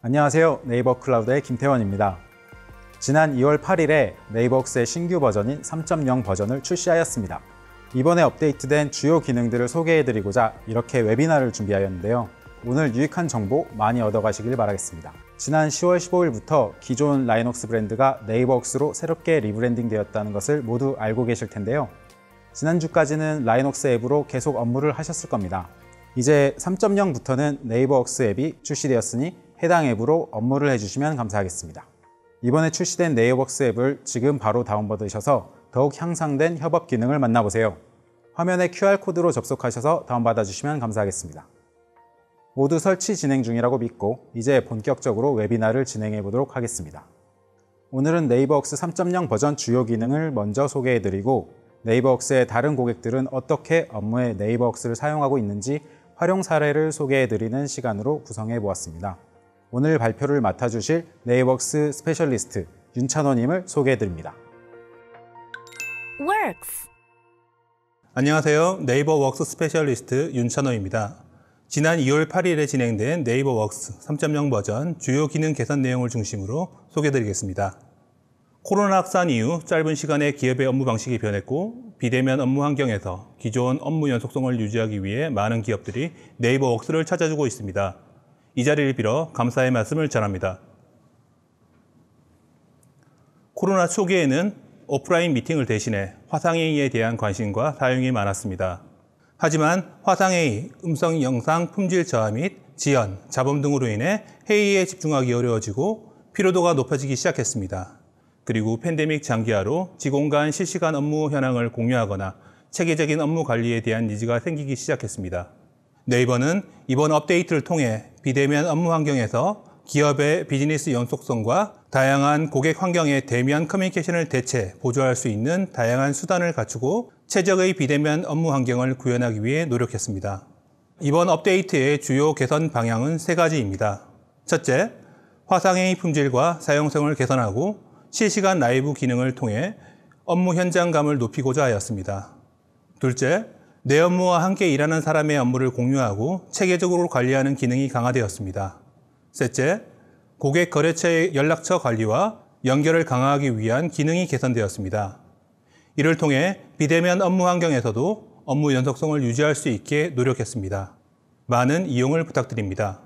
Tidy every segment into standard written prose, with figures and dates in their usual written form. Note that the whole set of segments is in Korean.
안녕하세요. 네이버 클라우드의 김태원입니다. 지난 2월 8일에 네이버웍스의 신규 버전인 3.0 버전을 출시하였습니다. 이번에 업데이트된 주요 기능들을 소개해드리고자 이렇게 웨비나를 준비하였는데요. 오늘 유익한 정보 많이 얻어가시길 바라겠습니다. 지난 10월 15일부터 기존 라이녹스 브랜드가 네이버웍스로 새롭게 리브랜딩 되었다는 것을 모두 알고 계실 텐데요. 지난주까지는 라이녹스 앱으로 계속 업무를 하셨을 겁니다. 이제 3.0부터는 네이버웍스 앱이 출시되었으니 해당 앱으로 업무를 해주시면 감사하겠습니다. 이번에 출시된 네이버웍스 앱을 지금 바로 다운받으셔서 더욱 향상된 협업 기능을 만나보세요. 화면에 QR코드로 접속하셔서 다운받아 주시면 감사하겠습니다. 모두 설치 진행 중이라고 믿고 이제 본격적으로 웨비나를 진행해 보도록 하겠습니다. 오늘은 네이버웍스 3.0 버전 주요 기능을 먼저 소개해드리고 네이버웍스의 다른 고객들은 어떻게 업무에 네이버웍스를 사용하고 있는지 활용 사례를 소개해드리는 시간으로 구성해 보았습니다. 오늘 발표를 맡아주실 네이버웍스 스페셜리스트 윤찬호님을 소개해드립니다. Works. 안녕하세요. 네이버웍스 스페셜리스트 윤찬호입니다. 지난 2월 8일에 진행된 네이버웍스 3.0 버전 주요 기능 개선 내용을 중심으로 소개해드리겠습니다. 코로나 확산 이후 짧은 시간에 기업의 업무 방식이 변했고 비대면 업무 환경에서 기존 업무 연속성을 유지하기 위해 많은 기업들이 네이버웍스를 찾아주고 있습니다. 이 자리를 빌어 감사의 말씀을 전합니다. 코로나 초기에는 오프라인 미팅을 대신해 화상회의에 대한 관심과 사용이 많았습니다. 하지만 화상회의, 음성, 영상, 품질 저하 및 지연, 잡음 등으로 인해 회의에 집중하기 어려워지고 피로도가 높아지기 시작했습니다. 그리고 팬데믹 장기화로 직원 간 실시간 업무 현황을 공유하거나 체계적인 업무 관리에 대한 니즈가 생기기 시작했습니다. 네이버는 이번 업데이트를 통해 비대면 업무 환경에서 기업의 비즈니스 연속성과 다양한 고객 환경의 대면 커뮤니케이션을 대체 보조할 수 있는 다양한 수단을 갖추고 최적의 비대면 업무 환경을 구현하기 위해 노력했습니다. 이번 업데이트의 주요 개선 방향은 세 가지입니다. 첫째, 화상회의 품질과 사용성을 개선하고 실시간 라이브 기능을 통해 업무 현장감을 높이고자 하였습니다. 둘째, 내 업무와 함께 일하는 사람의 업무를 공유하고 체계적으로 관리하는 기능이 강화되었습니다. 셋째, 고객 거래처의 연락처 관리와 연결을 강화하기 위한 기능이 개선되었습니다. 이를 통해 비대면 업무 환경에서도 업무 연속성을 유지할 수 있게 노력했습니다. 많은 이용을 부탁드립니다.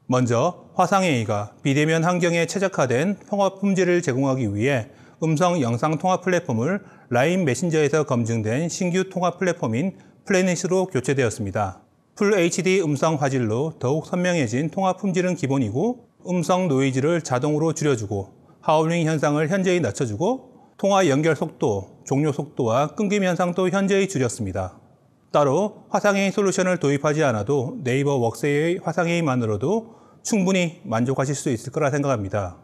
먼저 화상회의가 비대면 환경에 최적화된 통화 품질을 제공하기 위해 음성 영상 통화 플랫폼을 라인 메신저에서 검증된 신규 통화 플랫폼인 플래닛으로 교체되었습니다. 풀 HD 음성 화질로 더욱 선명해진 통화 품질은 기본이고 음성 노이즈를 자동으로 줄여주고 하울링 현상을 현저히 낮춰주고 통화 연결 속도, 종료 속도와 끊김 현상도 현저히 줄였습니다. 따로 화상회의 솔루션을 도입하지 않아도 네이버웍스의 화상회의만으로도 충분히 만족하실 수 있을 거라 생각합니다.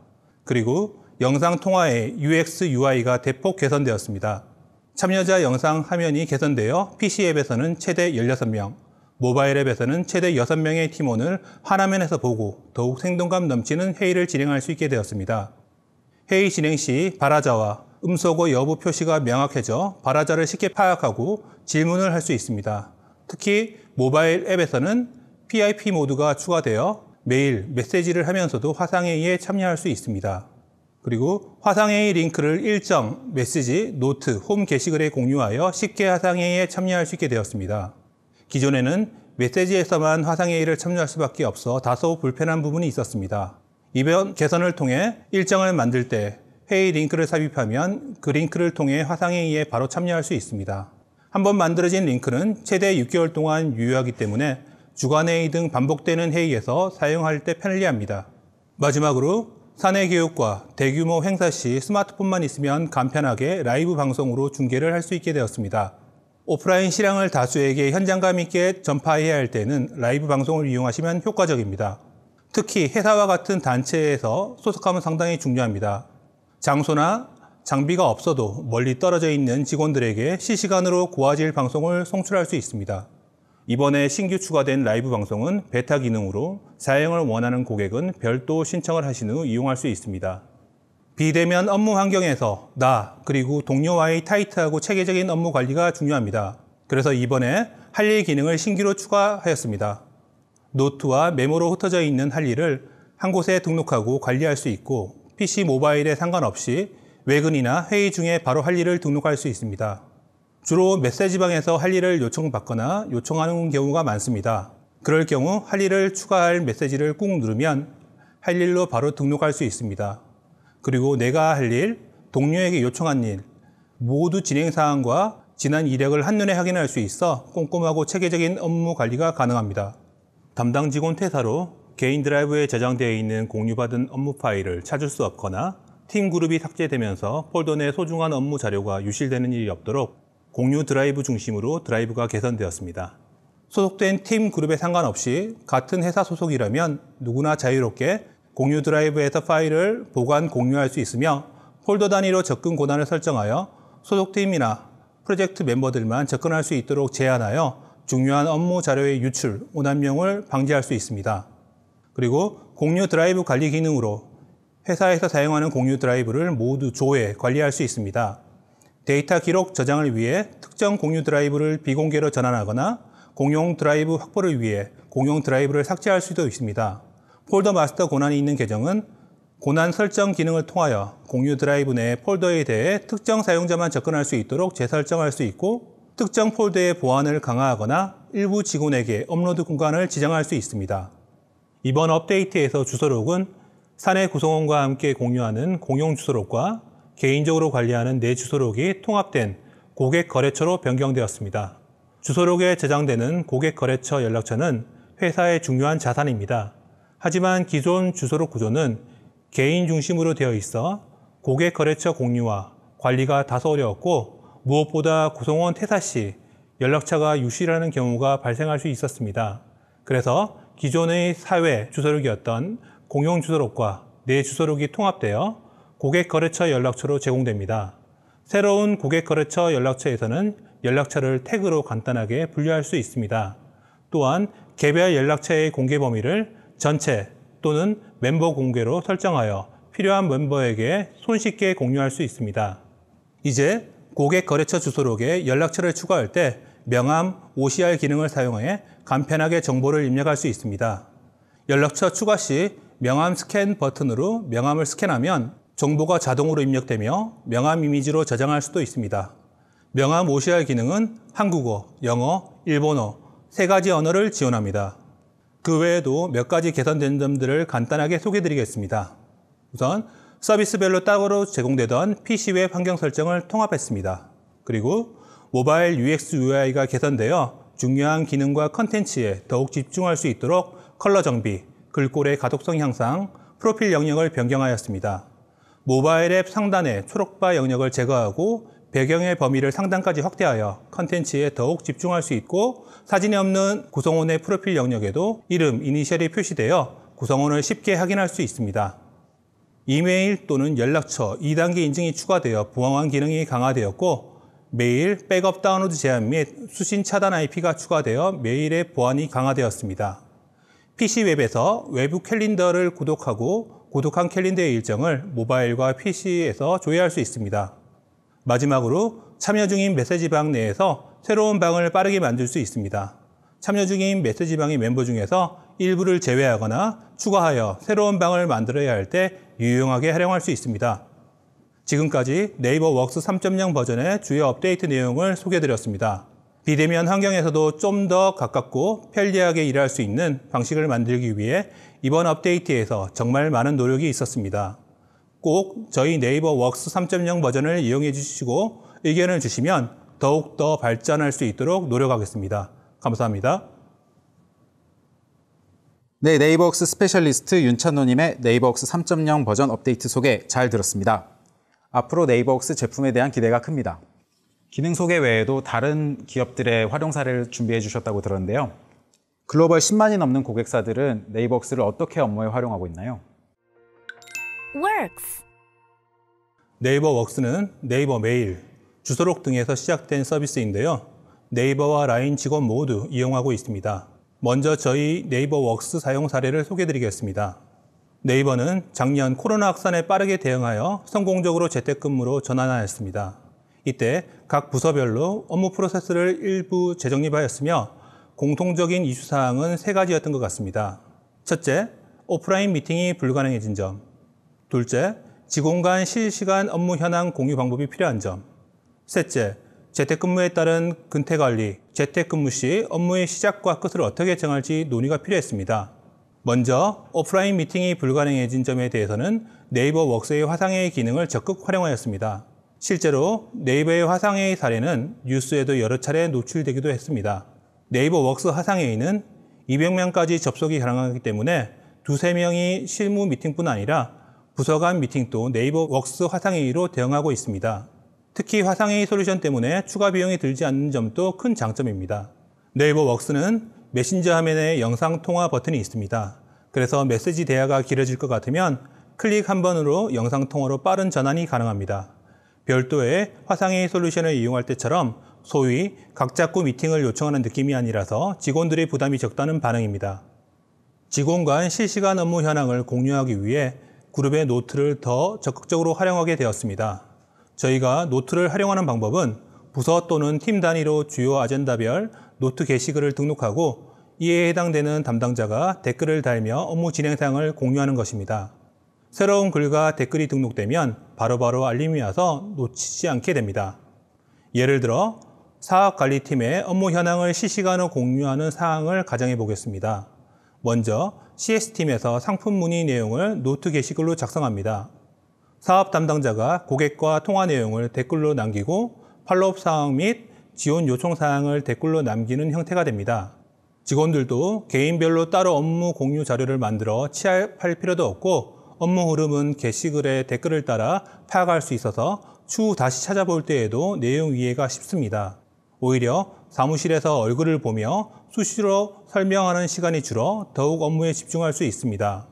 그리고 영상 통화의 UX, UI가 대폭 개선되었습니다. 참여자 영상 화면이 개선되어 PC 앱에서는 최대 16명, 모바일 앱에서는 최대 6명의 팀원을 한 화면에서 보고 더욱 생동감 넘치는 회의를 진행할 수 있게 되었습니다. 회의 진행 시 발화자와 음소거 여부 표시가 명확해져 발화자를 쉽게 파악하고 질문을 할 수 있습니다. 특히 모바일 앱에서는 PIP 모드가 추가되어 메일, 메시지를 하면서도 화상회의에 참여할 수 있습니다. 그리고 화상회의 링크를 일정, 메시지, 노트, 홈 게시글에 공유하여 쉽게 화상회의에 참여할 수 있게 되었습니다. 기존에는 메시지에서만 화상회의를 참여할 수밖에 없어 다소 불편한 부분이 있었습니다. 이번 개선을 통해 일정을 만들 때 회의 링크를 삽입하면 그 링크를 통해 화상회의에 바로 참여할 수 있습니다. 한번 만들어진 링크는 최대 6개월 동안 유효하기 때문에 주간회의 등 반복되는 회의에서 사용할 때 편리합니다. 마지막으로 사내 교육과 대규모 행사 시 스마트폰만 있으면 간편하게 라이브 방송으로 중계를 할 수 있게 되었습니다. 오프라인 실황을 다수에게 현장감 있게 전파해야 할 때는 라이브 방송을 이용하시면 효과적입니다. 특히 회사와 같은 단체에서 소속감은 상당히 중요합니다. 장소나 장비가 없어도 멀리 떨어져 있는 직원들에게 실시간으로 고화질 방송을 송출할 수 있습니다. 이번에 신규 추가된 라이브 방송은 베타 기능으로 사용을 원하는 고객은 별도 신청을 하신 후 이용할 수 있습니다. 비대면 업무 환경에서 나 그리고 동료와의 타이트하고 체계적인 업무 관리가 중요합니다. 그래서 이번에 할 일 기능을 신규로 추가하였습니다. 노트와 메모로 흩어져 있는 할 일을 한 곳에 등록하고 관리할 수 있고 PC 모바일에 상관없이 외근이나 회의 중에 바로 할 일을 등록할 수 있습니다. 주로 메시지방에서 할 일을 요청받거나 요청하는 경우가 많습니다. 그럴 경우 할 일을 추가할 메시지를 꾹 누르면 할 일로 바로 등록할 수 있습니다. 그리고 내가 할 일, 동료에게 요청한 일, 모두 진행 사항과 지난 이력을 한눈에 확인할 수 있어 꼼꼼하고 체계적인 업무 관리가 가능합니다. 담당 직원 퇴사로 개인 드라이브에 저장되어 있는 공유받은 업무 파일을 찾을 수 없거나 팀 그룹이 삭제되면서 폴더 내 소중한 업무 자료가 유실되는 일이 없도록 공유 드라이브 중심으로 드라이브가 개선되었습니다. 소속된 팀 그룹에 상관없이 같은 회사 소속이라면 누구나 자유롭게 공유 드라이브에서 파일을 보관, 공유할 수 있으며 폴더 단위로 접근 권한을 설정하여 소속팀이나 프로젝트 멤버들만 접근할 수 있도록 제한하여 중요한 업무 자료의 유출, 오남용을 방지할 수 있습니다. 그리고 공유 드라이브 관리 기능으로 회사에서 사용하는 공유 드라이브를 모두 조회, 관리할 수 있습니다. 데이터 기록 저장을 위해 특정 공유 드라이브를 비공개로 전환하거나 공용 드라이브 확보를 위해 공용 드라이브를 삭제할 수도 있습니다. 폴더 마스터 권한이 있는 계정은 권한 설정 기능을 통하여 공유 드라이브 내 폴더에 대해 특정 사용자만 접근할 수 있도록 재설정할 수 있고 특정 폴더의 보안을 강화하거나 일부 직원에게 업로드 공간을 지정할 수 있습니다. 이번 업데이트에서 주소록은 사내 구성원과 함께 공유하는 공용 주소록과 개인적으로 관리하는 내 주소록이 통합된 고객 거래처로 변경되었습니다. 주소록에 저장되는 고객 거래처 연락처는 회사의 중요한 자산입니다. 하지만 기존 주소록 구조는 개인 중심으로 되어 있어 고객 거래처 공유와 관리가 다소 어려웠고 무엇보다 구성원 퇴사 시 연락처가 유실하는 경우가 발생할 수 있었습니다. 그래서 기존의 사회 주소록이었던 공용 주소록과 내 주소록이 통합되어 고객 거래처 연락처로 제공됩니다. 새로운 고객 거래처 연락처에서는 연락처를 태그로 간단하게 분류할 수 있습니다. 또한 개별 연락처의 공개 범위를 전체 또는 멤버 공개로 설정하여 필요한 멤버에게 손쉽게 공유할 수 있습니다. 이제 고객 거래처 주소록에 연락처를 추가할 때 명함 OCR 기능을 사용해 간편하게 정보를 입력할 수 있습니다. 연락처 추가 시 명함 스캔 버튼으로 명함을 스캔하면 정보가 자동으로 입력되며 명함 이미지로 저장할 수도 있습니다. 명함 OCR 기능은 한국어, 영어, 일본어 3가지 언어를 지원합니다. 그 외에도 몇 가지 개선된 점들을 간단하게 소개해드리겠습니다. 우선 서비스별로 따로 제공되던 PC 웹 환경 설정을 통합했습니다. 그리고 모바일 UX UI가 개선되어 중요한 기능과 컨텐츠에 더욱 집중할 수 있도록 컬러 정비, 글꼴의 가독성 향상, 프로필 영역을 변경하였습니다. 모바일 앱 상단의 초록바 영역을 제거하고 배경의 범위를 상단까지 확대하여 컨텐츠에 더욱 집중할 수 있고 사진이 없는 구성원의 프로필 영역에도 이름, 이니셜이 표시되어 구성원을 쉽게 확인할 수 있습니다. 이메일 또는 연락처 2단계 인증이 추가되어 보안 기능이 강화되었고 메일, 백업 다운로드 제한 및 수신 차단 IP가 추가되어 메일의 보안이 강화되었습니다. PC 웹에서 외부 캘린더를 구독하고 구독한 캘린더의 일정을 모바일과 PC에서 조회할 수 있습니다. 마지막으로 참여 중인 메시지방 내에서 새로운 방을 빠르게 만들 수 있습니다. 참여 중인 메시지방의 멤버 중에서 일부를 제외하거나 추가하여 새로운 방을 만들어야 할 때 유용하게 활용할 수 있습니다. 지금까지 네이버 웍스 3.0 버전의 주요 업데이트 내용을 소개해드렸습니다. 비대면 환경에서도 좀 더 가깝고 편리하게 일할 수 있는 방식을 만들기 위해 이번 업데이트에서 정말 많은 노력이 있었습니다. 꼭 저희 네이버 웍스 3.0 버전을 이용해 주시고 의견을 주시면 더욱더 발전할 수 있도록 노력하겠습니다. 감사합니다. 네, 네이버웍스 스페셜리스트 윤찬호님의 네이버웍스 3.0 버전 업데이트 소개 잘 들었습니다. 앞으로 네이버웍스 제품에 대한 기대가 큽니다. 기능 소개 외에도 다른 기업들의 활용 사례를 준비해 주셨다고 들었는데요. 글로벌 10만이 넘는 고객사들은 네이버웍스를 어떻게 업무에 활용하고 있나요? Works. 네이버 웍스는 네이버 메일, 주소록 등에서 시작된 서비스인데요. 네이버와 라인 직원 모두 이용하고 있습니다. 먼저 저희 네이버 웍스 사용 사례를 소개해드리겠습니다. 네이버는 작년 코로나 확산에 빠르게 대응하여 성공적으로 재택근무로 전환하였습니다. 이때 각 부서별로 업무 프로세스를 일부 재정립하였으며 공통적인 이슈사항은 3가지였던 것 같습니다. 첫째, 오프라인 미팅이 불가능해진 점. 둘째, 직원 간 실시간 업무 현황 공유 방법이 필요한 점. 셋째, 재택근무에 따른 근태관리, 재택근무 시 업무의 시작과 끝을 어떻게 정할지 논의가 필요했습니다. 먼저 오프라인 미팅이 불가능해진 점에 대해서는 네이버 웍스의 화상회의 기능을 적극 활용하였습니다. 실제로 네이버의 화상회의 사례는 뉴스에도 여러 차례 노출되기도 했습니다. 네이버 웍스 화상회의는 200명까지 접속이 가능하기 때문에 두세 명이 실무 미팅뿐 아니라 부서 간 미팅도 네이버 웍스 화상회의로 대응하고 있습니다. 특히 화상회의 솔루션 때문에 추가 비용이 들지 않는 점도 큰 장점입니다. 네이버 웍스는 메신저 화면에 영상 통화 버튼이 있습니다. 그래서 메시지 대화가 길어질 것 같으면 클릭 한 번으로 영상 통화로 빠른 전환이 가능합니다. 별도의 화상회의 솔루션을 이용할 때처럼 소위 각 잡고 미팅을 요청하는 느낌이 아니라서 직원들의 부담이 적다는 반응입니다. 직원 간 실시간 업무 현황을 공유하기 위해 그룹의 노트를 더 적극적으로 활용하게 되었습니다. 저희가 노트를 활용하는 방법은 부서 또는 팀 단위로 주요 아젠다별 노트 게시글을 등록하고 이에 해당되는 담당자가 댓글을 달며 업무 진행 사항을 공유하는 것입니다. 새로운 글과 댓글이 등록되면 바로바로 알림이 와서 놓치지 않게 됩니다. 예를 들어 사업관리팀의 업무 현황을 실시간으로 공유하는 사항을 가정해 보겠습니다. 먼저 CS팀에서 상품 문의 내용을 노트 게시글로 작성합니다. 사업 담당자가 고객과 통화 내용을 댓글로 남기고 팔로업 사항 및 지원 요청 사항을 댓글로 남기는 형태가 됩니다. 직원들도 개인별로 따로 업무 공유 자료를 만들어 취합할 필요도 없고 업무 흐름은 게시글의 댓글을 따라 파악할 수 있어서 추후 다시 찾아볼 때에도 내용 이해가 쉽습니다. 오히려 사무실에서 얼굴을 보며 수시로 설명하는 시간이 줄어 더욱 업무에 집중할 수 있습니다.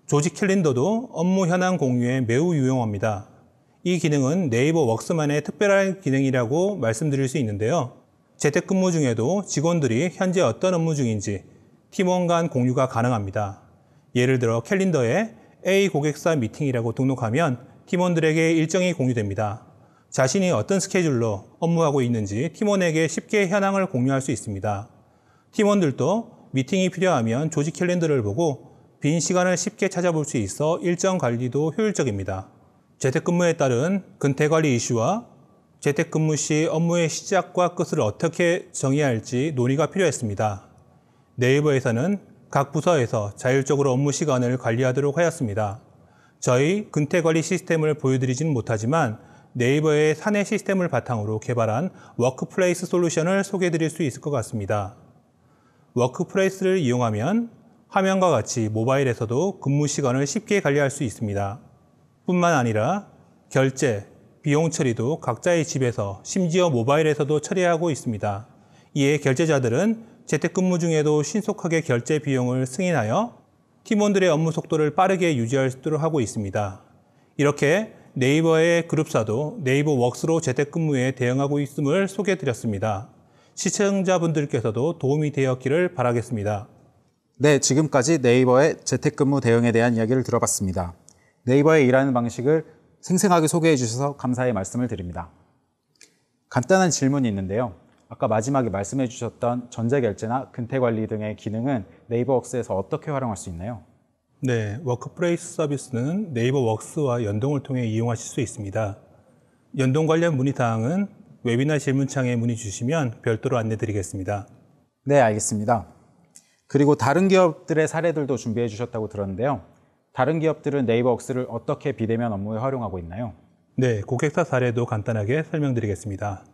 조직 캘린더도 업무 현황 공유에 매우 유용합니다. 이 기능은 네이버 웍스만의 특별한 기능이라고 말씀드릴 수 있는데요. 재택근무 중에도 직원들이 현재 어떤 업무 중인지 팀원 간 공유가 가능합니다. 예를 들어 캘린더에 A 고객사 미팅이라고 등록하면 팀원들에게 일정이 공유됩니다. 자신이 어떤 스케줄로 업무하고 있는지 팀원에게 쉽게 현황을 공유할 수 있습니다. 팀원들도 미팅이 필요하면 조직 캘린더를 보고 빈 시간을 쉽게 찾아볼 수 있어 일정 관리도 효율적입니다. 재택근무에 따른 근태관리 이슈와 재택근무 시 업무의 시작과 끝을 어떻게 정해야 할지 논의가 필요했습니다. 네이버에서는 각 부서에서 자율적으로 업무 시간을 관리하도록 하였습니다. 저희 근태관리 시스템을 보여드리지는 못하지만 네이버의 사내 시스템을 바탕으로 개발한 워크플레이스 솔루션을 소개해드릴 수 있을 것 같습니다. 워크플레이스를 이용하면 화면과 같이 모바일에서도 근무 시간을 쉽게 관리할 수 있습니다. 뿐만 아니라 결제, 비용 처리도 각자의 집에서 심지어 모바일에서도 처리하고 있습니다. 이에 결제자들은 재택근무 중에도 신속하게 결제 비용을 승인하여 팀원들의 업무 속도를 빠르게 유지할 수 있도록 하고 있습니다. 이렇게 네이버의 그룹사도 네이버 웍스로 재택근무에 대응하고 있음을 소개해드렸습니다. 시청자분들께서도 도움이 되었기를 바라겠습니다. 네, 지금까지 네이버의 재택근무 대응에 대한 이야기를 들어봤습니다. 네이버의 일하는 방식을 생생하게 소개해 주셔서 감사의 말씀을 드립니다. 간단한 질문이 있는데요. 아까 마지막에 말씀해 주셨던 전자결제나 근태관리 등의 기능은 네이버 웍스에서 어떻게 활용할 수 있나요? 네, 워크플레이스 서비스는 네이버 웍스와 연동을 통해 이용하실 수 있습니다. 연동 관련 문의사항은 웨비나 질문창에 문의 주시면 별도로 안내 드리겠습니다. 네, 알겠습니다. 그리고 다른 기업들의 사례들도 준비해 주셨다고 들었는데요. 다른 기업들은 네이버 웍스를 어떻게 비대면 업무에 활용하고 있나요? 네, 고객사 사례도 간단하게 설명드리겠습니다.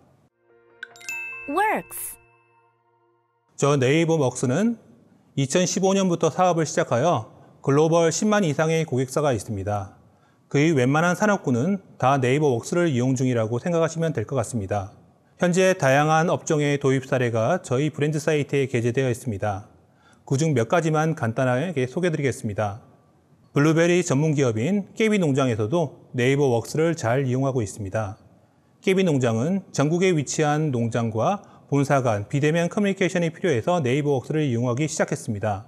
Works. 저 네이버 웍스는 2015년부터 사업을 시작하여 글로벌 10만 이상의 고객사가 있습니다. 그의 웬만한 산업군은 다 네이버 웍스를 이용 중이라고 생각하시면 될 것 같습니다. 현재 다양한 업종의 도입 사례가 저희 브랜드 사이트에 게재되어 있습니다. 그중 몇 가지만 간단하게 소개드리겠습니다. 블루베리 전문 기업인 깨비농장에서도 네이버 웍스를 잘 이용하고 있습니다. 깨비농장은 전국에 위치한 농장과 본사 간 비대면 커뮤니케이션이 필요해서 네이버 웍스를 이용하기 시작했습니다.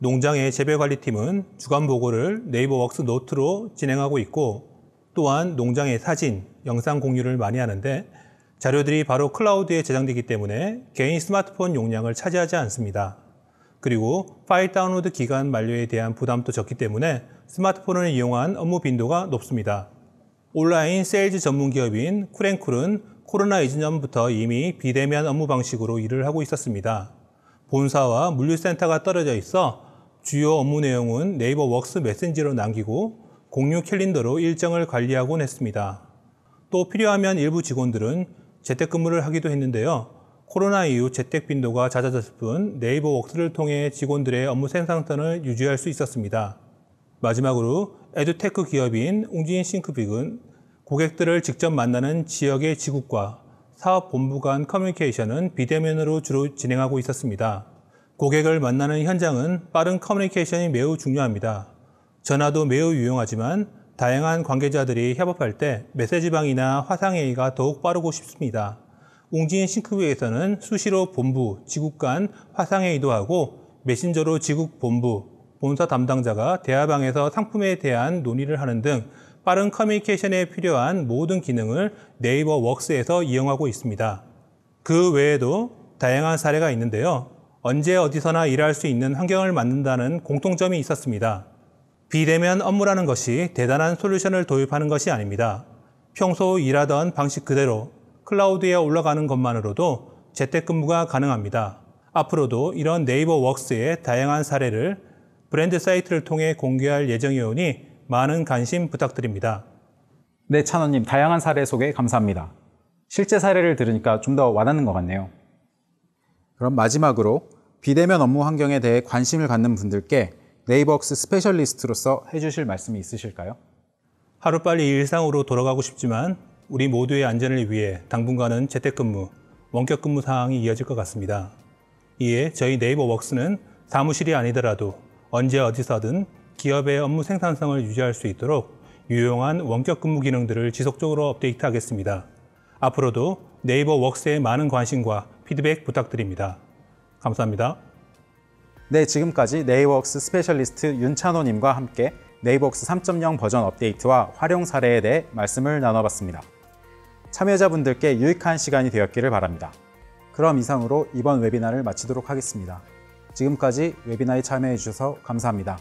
농장의 재배관리팀은 주간 보고를 네이버 웍스 노트로 진행하고 있고 또한 농장의 사진, 영상 공유를 많이 하는데 자료들이 바로 클라우드에 저장되기 때문에 개인 스마트폰 용량을 차지하지 않습니다. 그리고 파일 다운로드 기간 만료에 대한 부담도 적기 때문에 스마트폰을 이용한 업무 빈도가 높습니다. 온라인 세일즈 전문 기업인 쿠렌쿨은 코로나 이전부터 이미 비대면 업무 방식으로 일을 하고 있었습니다. 본사와 물류센터가 떨어져 있어 주요 업무 내용은 네이버 웍스 메신저로 남기고 공유 캘린더로 일정을 관리하곤 했습니다. 또 필요하면 일부 직원들은 재택근무를 하기도 했는데요. 코로나 이후 재택 빈도가 잦아졌을 뿐 네이버 웍스를 통해 직원들의 업무 생산성을 유지할 수 있었습니다. 마지막으로 에듀테크 기업인 웅진싱크빅은 고객들을 직접 만나는 지역의 지국과 사업본부 간 커뮤니케이션은 비대면으로 주로 진행하고 있었습니다. 고객을 만나는 현장은 빠른 커뮤니케이션이 매우 중요합니다. 전화도 매우 유용하지만 다양한 관계자들이 협업할 때 메시지방이나 화상회의가 더욱 빠르고 쉽습니다. 웅진싱크빅에서는 수시로 본부, 지국 간 화상회의도 하고 메신저로 지국 본부, 본사 담당자가 대화방에서 상품에 대한 논의를 하는 등 빠른 커뮤니케이션에 필요한 모든 기능을 네이버 웍스에서 이용하고 있습니다. 그 외에도 다양한 사례가 있는데요. 언제 어디서나 일할 수 있는 환경을 만든다는 공통점이 있었습니다. 비대면 업무라는 것이 대단한 솔루션을 도입하는 것이 아닙니다. 평소 일하던 방식 그대로 클라우드에 올라가는 것만으로도 재택근무가 가능합니다. 앞으로도 이런 네이버 웍스의 다양한 사례를 브랜드 사이트를 통해 공개할 예정이오니 많은 관심 부탁드립니다. 네, 찬원님, 다양한 사례 소개 감사합니다. 실제 사례를 들으니까 좀 더 와닿는 것 같네요. 그럼 마지막으로 비대면 업무 환경에 대해 관심을 갖는 분들께 네이버웍스 스페셜리스트로서 해주실 말씀이 있으실까요? 하루빨리 일상으로 돌아가고 싶지만 우리 모두의 안전을 위해 당분간은 재택근무, 원격근무 상황이 이어질 것 같습니다. 이에 저희 네이버웍스는 사무실이 아니더라도 언제 어디서든 기업의 업무 생산성을 유지할 수 있도록 유용한 원격 근무 기능들을 지속적으로 업데이트하겠습니다. 앞으로도 네이버 웍스에 많은 관심과 피드백 부탁드립니다. 감사합니다. 네, 지금까지 네이버웍스 스페셜리스트 윤찬호님과 함께 네이버웍스 3.0 버전 업데이트와 활용 사례에 대해 말씀을 나눠봤습니다. 참여자분들께 유익한 시간이 되었기를 바랍니다. 그럼 이상으로 이번 웨비나를 마치도록 하겠습니다. 지금까지 웨비나에 참여해 주셔서 감사합니다.